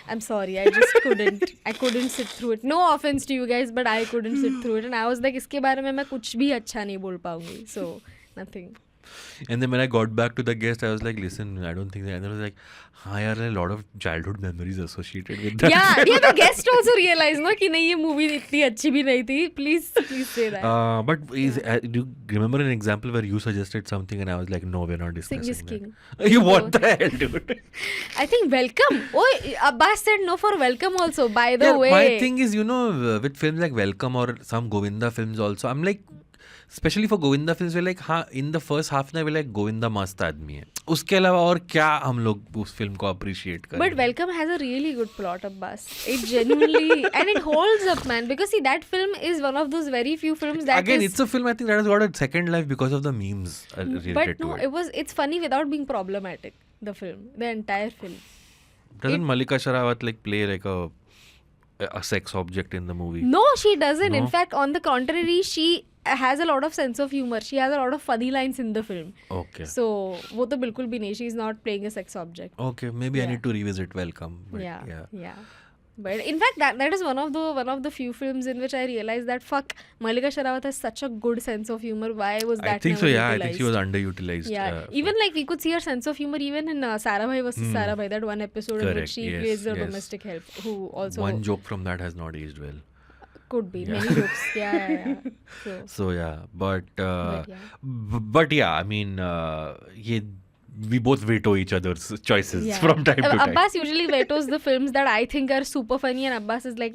I'm sorry, I just couldn't. I couldn't sit through it. No offense to you guys, but I couldn't sit through it. And I was like, इसके बारे में मैं कुछ भी अच्छा नहीं बोल पाऊंगी. So, nothing. And then when I got back to the guest, I was like, listen, I don't think that. And I was like, there are a lot of childhood memories associated with that. Yeah, the guest also realized no कि नहीं ये movie इतनी अच्छी भी नहीं थी. Please say that. But do you remember an example where you suggested something and I was like, no, we're not discussing Sing is that. King. You what the hell, dude? I think Welcome. Oh, Abbas said no for Welcome also, by the way. My thing is, with films like Welcome or some Govinda films also, I'm like, especially for Govinda films, we're like, in the first half an hour, we're like, Govinda मस्त आदमी है. उसके अलावा और क्या हम लोग उस फिल्म को appreciate करें? But Welcome has a really good plot, Abbas. It genuinely, and it holds up, man. Because see, that film is one of those very few films that Again, is... it's a film I think that has got a second life because of the memes related But to no, it. it's funny without being problematic, the film. The entire film. Doesn't Malika Sharawat like play like a sex object in the movie? No, she doesn't. No? In fact, on the contrary, she has a lot of sense of humor. She has a lot of funny lines in the film. Okay. So, वो तो बिल्कुल भी नहीं. She's not playing a sex object. Okay, maybe I Yeah. need to revisit Welcome. But Yeah. But in fact, that is one of the few films in which I realized that fuck, Malika Sherawat has such a good sense of humor. Why was that I think so. never Yeah, I utilized? think she was underutilized. Yeah, even like we could see her sense of humor even in Sarabhai vs. Sarabhai, that one episode in which Correct, she yes, plays the yes. domestic help who also one joke from that has not aged well. could be Yeah. many jokes. Yeah. So yeah, but yeah. but yeah, I mean, we both veto each other's choices Yeah. from time to time. Abbas usually vetoes the films that I think are super funny, and Abbas is like,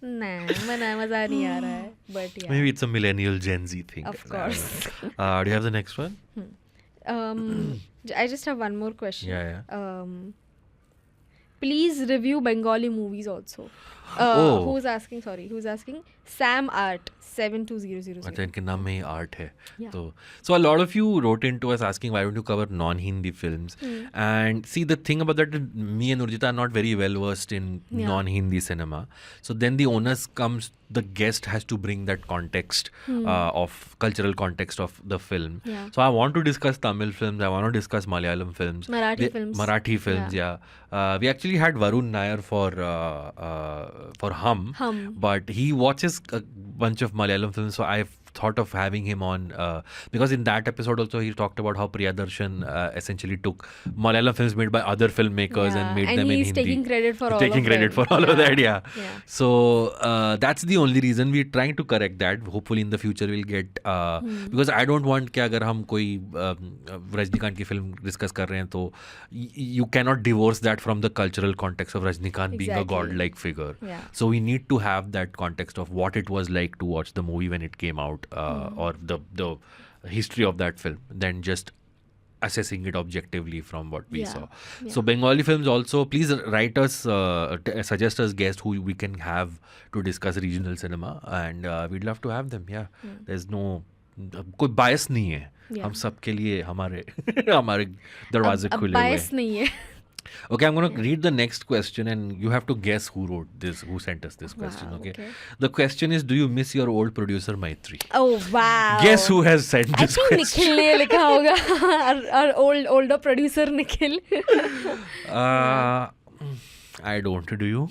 nah, maza nahi aa raha hai. But yeah, Maybe it's a millennial Gen Z thing. of I don't course. know. Do you have the next one? I just have one more question. Yeah. Please review Bengali movies also. Oh. Who's asking? Sorry, who's asking? Sam Art 72000. अच्छा इनके नाम में ही art है. Yeah. So a lot of you wrote into us asking why don't you cover non-Hindi films? And see, the thing about that, me and Urjita are not very well versed in non-Hindi cinema. So then the onus comes, the guest has to bring that context of cultural context of the film. Yeah. So I want to discuss Tamil films. I want to discuss Malayalam films. Marathi films. Marathi films, yeah. We actually had Varun Nair for Hum. But he watches a bunch of Malayalam films, so I've thought of having him on because in that episode also he talked about how Priyadarshan essentially took Malayalam films made by other filmmakers and made them in Hindi. And he's taking credit for all taking of credit them. for all of that, yeah. Yeah. So that's the only reason we're trying to correct that. Hopefully in the future we'll get because I don't want कि अगर हम कोई रजनीकांत की film discuss कर रहे हैं तो you cannot divorce that from the cultural context of Rajnikant being a Exactly. godlike figure. Yeah. So we need to have that context of what it was like to watch the movie when it came out or the history of that film than just assessing it objectively from what we Yeah. saw. Yeah. So Bengali films also, please write us, suggest us guests who we can have to discuss regional cinema and we'd love to have them. Yeah. There's no कोई bias नहीं है. Yeah. हम सबके लिए हमारे हमारे दरवाजे अब खुले हुए bias नहीं है. Okay, I'm going to read the next question and you have to guess who wrote this, who sent us this question, Wow, okay? okay. The question is, do you miss your old producer Maitri? Oh wow. Guess who has sent I this think question? Nikhil ने लिखा होगा. our older producer Nikhil. I don't, do you?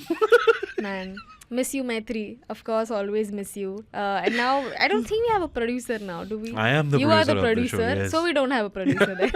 Man, miss you Maitri. Of course, always miss you. And now, I don't think we have a producer now, do we? I am the You are producer the of the show, producer, yes. so we don't have a producer then.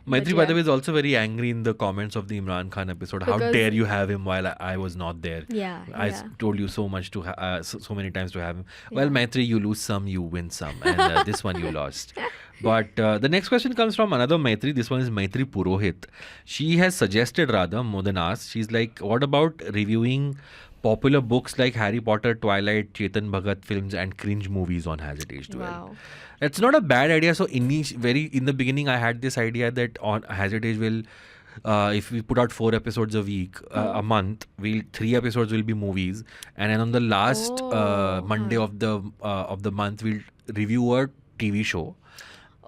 Maitri, But by yeah. the way, is also very angry in the comments of the Imran Khan episode. How Because- dare you have him while I was not there? Yeah, I yeah. told you so much to so many times to have him. Well, Maitri, you lose some, you win some, and this one you lost. But the next question comes from another Maitri. This one is Maitri Purohit. She has suggested rather more than asked. She's like, what about reviewing popular books like Harry Potter, Twilight, Chetan Bhagat films and cringe movies on Has It Aged Well? Wow. It's not a bad idea. So in the beginning, I had this idea that on Has It Aged Well, if we put out 4 episodes a week, a month, 3 episodes will be movies, and then on the last Monday of the month, we'll review a TV show.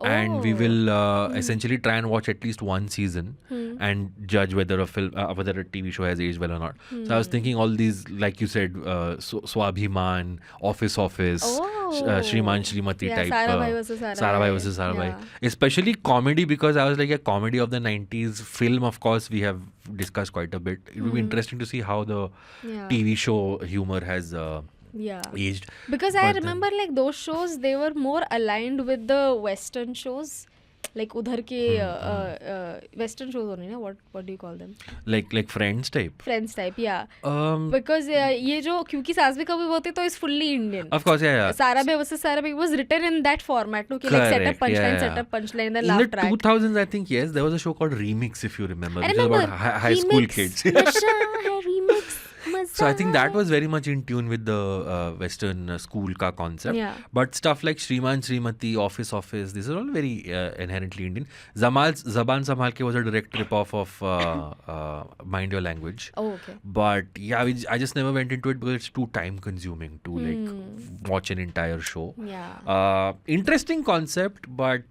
And we will essentially try and watch at least one season and judge whether a film, whether a TV show has aged well or not. So I was thinking all these, like you said, Swabhiman, Office, Shriman Shrimati Yeah, type. Sarabhai versus Sarabhai. Sarabhai versus Sarabhai. Yeah. Especially comedy, because I was like, a comedy of the 90s film, of course, we have discussed quite a bit. It would be interesting to see how the Yeah. TV show humor has Yeah. aged. Because I But then- remember like those shows, they were more aligned with the Western shows. Like उधर के Western shows होने ना, what do you call them? Like Friends type. Friends type, yeah. Because Because ये जो क्योंकि सास भी कभी होते तो is fully Indian. of course, yeah. Sarabhai versus Sarabhai was written in that format, no? कि like Correct, setup punchline, yeah. setup punchline, and then In laugh the track. 2000s, I think, yes, there was a show called Remix, if you remember, I which was remember. about high school Remix, kids. नशा है remix, मजा So I think that है. was very much in tune with the Western school ka concept. Yeah. But stuff like Shriman Shrimati, Office, these are all very inherently Indian. Zaban Samhal Ke was a direct rip-off of Mind Your Language. Oh, okay. But yeah, I just never went into it because it's too time consuming to like watch an entire show. Yeah. Interesting concept, but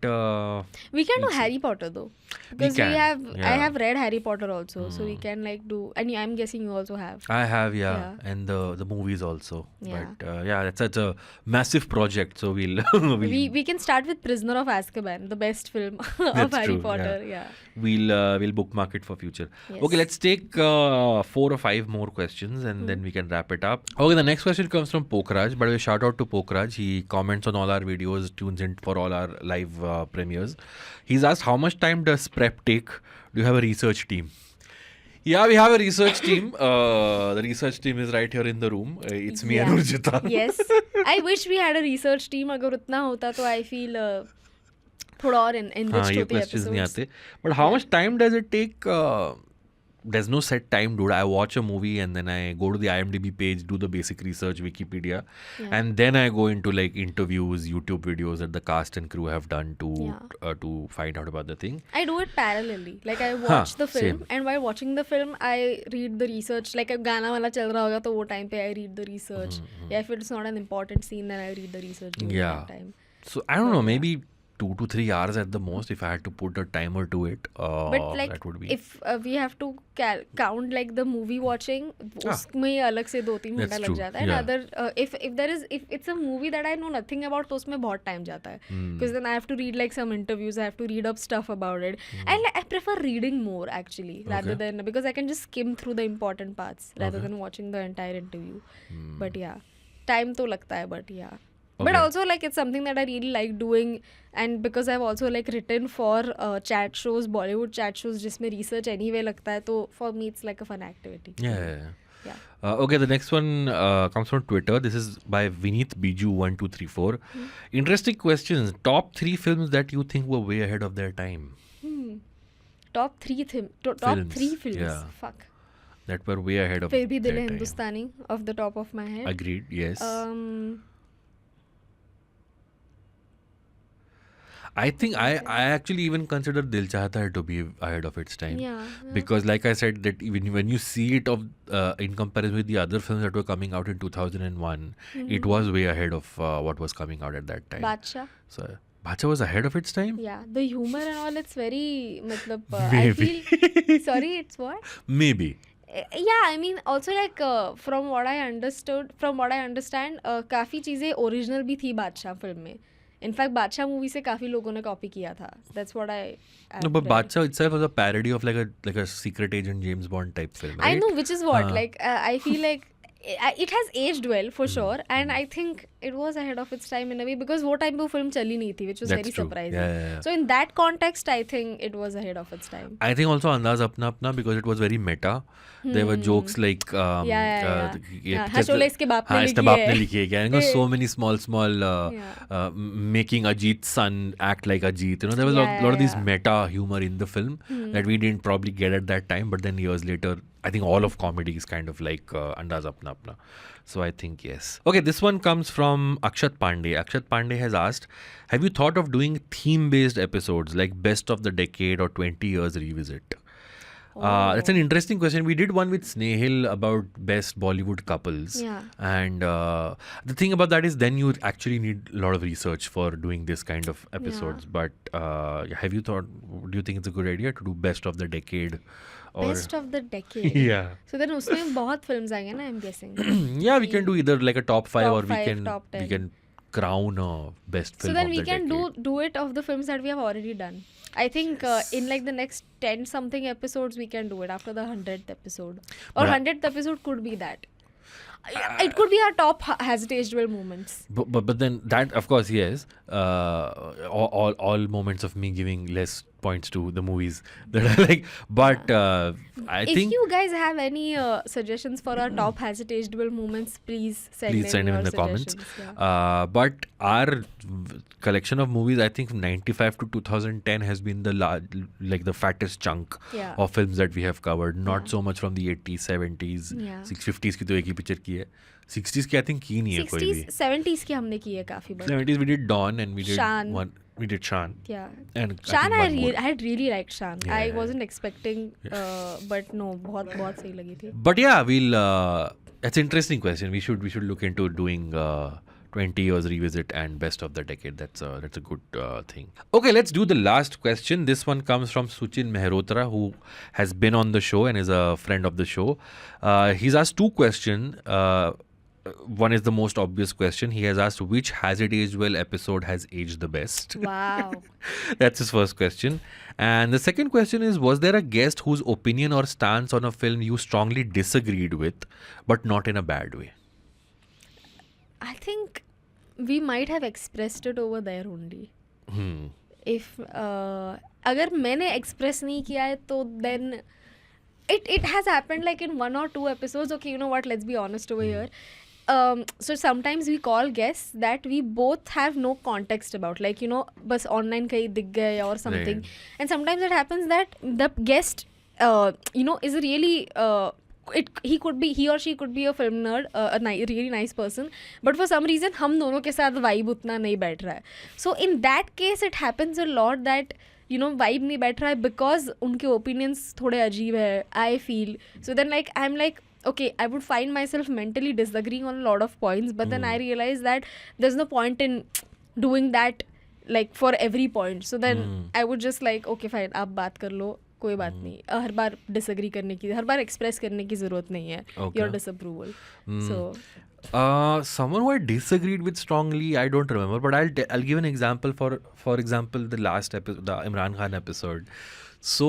We can do Harry Potter though. Because can, I yeah. have read Harry Potter also, so we can like do, and I'm guessing you also have. I have, have, yeah. Yeah. And the movies also. Yeah. But yeah, that's such a massive project. So we'll, We can start with Prisoner of Azkaban, the best film of That's Harry true, Potter. Yeah. we'll bookmark it for future. Yes. Okay, let's take 4 or 5 more questions and then we can wrap it up. Okay, the next question comes from Pokraj. By the way, shout out to Pokraj. He comments on all our videos, tunes in for all our live premieres. He's asked, how much time does prep take? Do you have a research team? Yeah, we have a research team. The research team is right here in the room. It's me and Yeah. Urjita. Yes. I wish we had a research team. अगर उतना होता तो I feel थोड़ा और enriched हाँ, ये होते questions नहीं episodes. आते. But how much time does it take? There's no set time, dude. I watch a movie and then I go to the IMDb page, do the basic research, Wikipedia, Yeah. and then I go into like interviews, YouTube videos that the cast and crew have done to find out about the thing. I do it parallelly. Like I watch the film same. and while watching the film I read the research. Like if गाना वाला चल रहा होगा तो वो time पे I read the research. Yeah, if it's not an important scene then I read the research during Yeah. that time. So I don't know, maybe 2 to 3 hours at the most if I had to put a timer to it. But like that would be. if we have to count like the movie watching, उसमें ही अलग से 2-3 घंटा That's लग true, जाता है. yeah. And other if it's a movie that I know nothing about तो उसमें बहुत time जाता है. Because then I have to read like some interviews, I have to read up stuff about it. And like, I prefer reading more actually rather than because I can just skim through the important parts rather than watching the entire interview. But yeah, time तो लगता है but yeah. But Okay. also like it's something that I really like doing and because I've also like written for chat shows, Bollywood chat shows जिसमें research anyway लगता है तो for me it's like a fun activity. Yeah. Yeah. Okay, the next one comes from Twitter. This is by Vineet Biju1234. Interesting questions. Top 3 films that you think were way ahead of their time. Top 3 films. Yeah. Fuck. That were way ahead of फिर भी दिल their है time. Hindustani off the top of my head. Agreed, yes. I think I actually even consider Dil Chahta Hai to be ahead of its time. Yeah. Because like I said, that even when you see it in comparison with the other films that were coming out in 2001, it was way ahead of what was coming out at that time. Badshah. So Badshah was ahead of its time? Yeah. The humor and all, it's very matlab, I Maybe. feel sorry, it's what? Maybe. Yeah, I mean also like from what I understand काफ़ी चीज़ें original भी थी बादशाह film में. In fact बादशाह movie से काफ़ी लोगों ने कॉपी किया था. That's what I No, but Badshah itself was a parody of like a secret agent James Bond type film, right? I know, which is what like I feel like it has aged well for sure and I think it was ahead of its time in a way because वो time पे वो film चली नहीं थी, which was That's very true. surprising. Yeah. So in that context I think it was ahead of its time. I think also Andaz Apna Apna because it was very meta. There were jokes like Yeah. ये हशोले इसके बाप ने हाँ, इसके लिखी बाप है. ने लिखी है क्या? You know, so many small making Ajit's son act like Ajit. You know, there was a lot of this meta humor in the film that we didn't probably get at that time, but then years later, I think all of comedy is kind of like Andaz Apna Apna. So I think yes. Okay, this one comes from Akshat Pandey. Akshat Pandey has asked, have you thought of doing theme-based episodes like Best of the Decade or 20 Years Revisit? That's an interesting question. We did one with Snehil about best Bollywood couples. Yeah. And the thing about that is then you actually need a lot of research for doing this kind of episodes. But have you thought, do you think it's a good idea to do Best of the Decade? Or Best of the decade. Yeah. So then उसमें बहुत films आएंगे ना, I'm guessing. Yeah, we can do either like a top 5 Top or 5, top we 10. can crown a best film So then of we the can decade. do it of the films that we have already done. I think in like the next 10 something episodes we can do it after the 100th episode. Or But 100th episode could be that. It could be our top has it aged well moments. But then that of course yes, all moments of me giving less points to the movies that I like. But I If think you guys have any suggestions for our top has it aged well moments, please send them your in the comments. suggestions. Yeah. But our collection of movies, I think from 95 to 2010 has been the fattest chunk Yeah. of films that we have covered. Not so much from the 80s, 70s, Yeah. 50s की तो एक ही picture की है. 60s की I think की नहीं है कोई भी. 60s 70s की हमने की है काफी बार. 70s we did Dawn and we did Shan. we did Shan. Yeah. And Shan I think one more. I had really liked Shan. I Yeah. wasn't expecting but no बहुत सही लगी थी. But yeah, we'll that's an interesting question. We should look into doing 20 years revisit and best of the decade. That's a good thing. Okay, let's do the last question. This one comes from Suchin Mehrotra, who has been on the show and is a friend of the show. He's asked two questions. One is the most obvious question. He has asked which Has It Aged Well episode has aged the best. Wow. That's his first question. And the second question is, was there a guest whose opinion or stance on a film you strongly disagreed with, but not in a bad way? I think we might have expressed it over there only. If अगर मैंने express नहीं किया है तो then it has happened like in 1 or 2 episodes. Okay, you know what? Let's be honest over here. So sometimes we call guests that we both have no context about, like, you know, बस online कहीं दिख गए or something. Right. And sometimes it happens that the guest, you know, is a really he or she could be a film nerd, really nice person, but for some reason हम दोनों के साथ vibe उतना नहीं बैठ रहा है. So in that case it happens a lot that, you know, vibe नहीं बैठ रहा है because उनके opinions थोड़े अजीब है, I feel. So then like I'm like, okay, I would find myself mentally disagreeing on a lot of points, but then I realize that there's no point in doing that like for every point. So then I would just like, okay fine, आप बात कर लो, कोई बात नहीं, हर बार disagree करने की, हर बार express करने की जरूरत नहीं है your disapproval. So Someone who I disagreed with strongly, I don't remember, but I'll give an example. For example, the last episode, the Imran Khan episode. So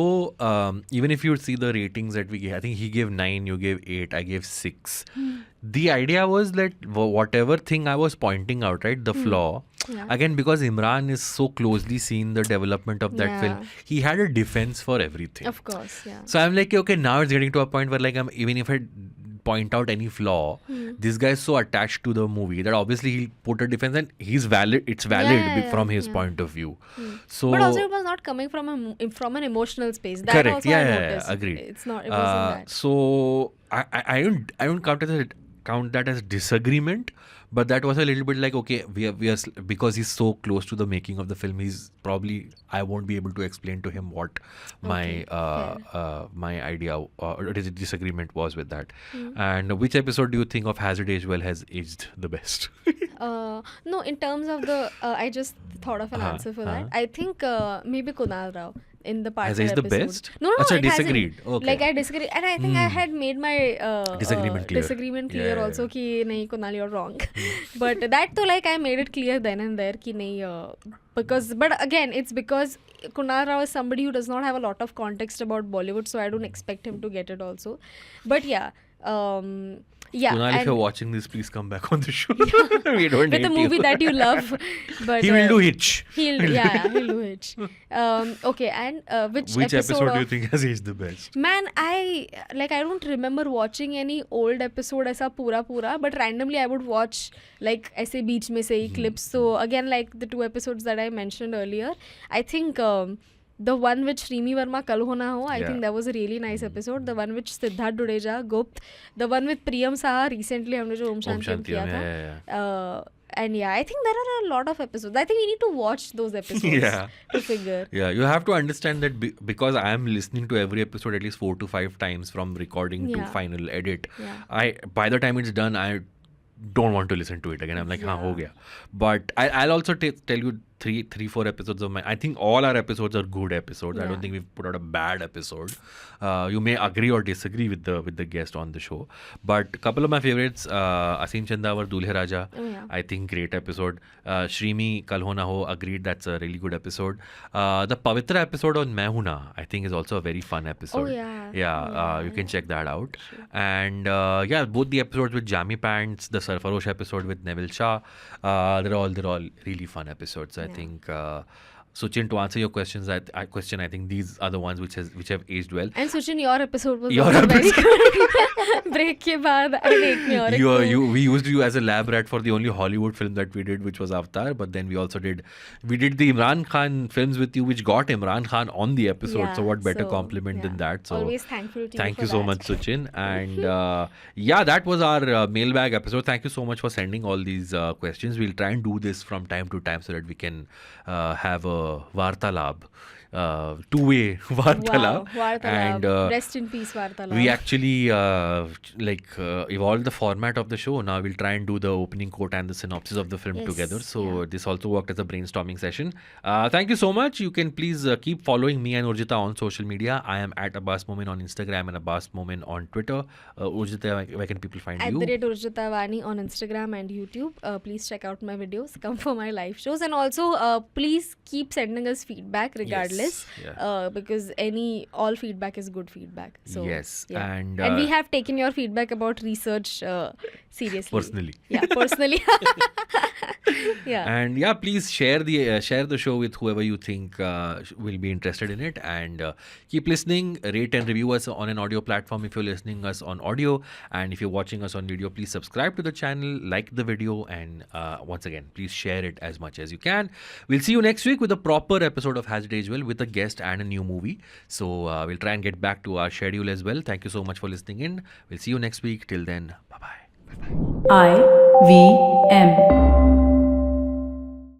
even if you see the ratings that we gave, I think he gave 9, you gave 8, I gave 6. The idea was that whatever thing I was pointing out, right, the flaw, again, because Imran is so closely seen the development of that film, he had a defense for everything. of course, yeah. So I'm like, okay, now it's getting to a point where like even if I point out any flaw, this guy is so attached to the movie that obviously he'll put a defense and he's valid. It's valid from his point of view. So, but also it was not coming from an emotional space. That correct. Also Yeah, I yeah, noticed. agreed. It's not. It wasn't that. So I don't count that as disagreement, but that was a little bit like, okay, we are because he's so close to the making of the film, he's probably, I won't be able to explain to him what my my idea or disagreement was with that. And which episode do you think of Has It Aged Well has aged the best? No, in terms of the, I just thought of an answer for that. I think maybe Kunal Rao in the partner Has aged the episode. best? No, Achha, it hasn't. disagreed. Okay. Like I disagreed, and I think I had made my Disagreement clear. Yeah. also कि नहीं Kunal, you're wrong. But that too, like I made it clear then and there कि नहीं because, but again it's because Kunal Rao is somebody who does not have a lot of context about Bollywood, so I don't expect him to get it also. But yeah. Yeah, Kunal, if you're watching this, please come back on the show. We don't with need a movie you. that you love. But He will do Hitch. He'll do Hitch. Okay, and Which episode do you think has aged the best? Man, I don't remember watching any old episode ऐसा पूरा, but randomly I would watch like ऐसे बीच में से ही clips. So again, like the 2 episodes that I mentioned earlier, I think the one with Shrimi Verma, Kal Ho Na Ho, I think that was a really nice episode. The one with Siddharth Dudeja, Gupt. The one with Priyam Saha, recently हमने जो Om Shanti Om किया था. And yeah, I think there are a lot of episodes. I think we need to watch those episodes to figure. Yeah, you have to understand that because I am listening to every episode at least 4 to 5 times from recording to final edit. Yeah. By the time it's done, I don't want to listen to it again. I'm like, हाँ हो गया. But I'll also tell you 3-4 episodes of I think all our episodes are good episodes. I don't think we've put out a bad episode. You may agree or disagree with the guest on the show, but a couple of my favorites, Asim Chandavar, Dulhe Raja, I think great episode. Shrimi Kal Ho Na Ho, agreed, that's a really good episode. The Pavitra episode on Main Hoon Na, I think is also a very fun episode. You can check that out. Sure. And both the episodes with Jamie Pants, the Sarfarosh episode with Neville Shah, they're all really fun episodes. I think Suchin, to answer your questions, I think these are the ones which have aged well. And Suchin, your episode was also very good. Break के बाद we used you as a lab rat for the only Hollywood film that we did, which was Avatar. But then we also did the Imran Khan films with you, which got Imran Khan on the episode. So what better compliment than that? So always thankful to you. Thank you so much, Suchin. And that was our mailbag episode. Thank you so much for sending all these questions. We'll try and do this from time to time so that we can have a Vartalab two-way vartalap. Wow, Vartalab. And Rest in peace, Vartalab. we actually evolved the format of the show. Now we'll try and do the opening quote and the synopsis of the film Yes, together. So yeah. this also worked as a brainstorming session. Thank you so much. You can please keep following me and Urjita on social media. I am at Abbas Momin on Instagram and Abbas Momin on Twitter. Urjita, where can people find At you? the rate Urjita Vani on Instagram and YouTube. Please check out my videos. Come for my live shows. And also, please keep sending us feedback regardless. yeah. Because all feedback is good feedback. So, Yes, yeah. and, we have taken your feedback about research seriously. Personally. Yeah, personally. Yeah. And yeah, please share the show with whoever you think will be interested in it, and keep listening. Rate and review us on an audio platform if you're listening us on audio, and if you're watching us on video, please subscribe to the channel, like the video, and once again, please share it as much as you can. We'll see you next week with a proper episode of Has It Aged Well with a guest and a new movie. So we'll try and get back to our schedule as well. Thank you so much for listening in. We'll see you next week. Till then, bye bye. IVM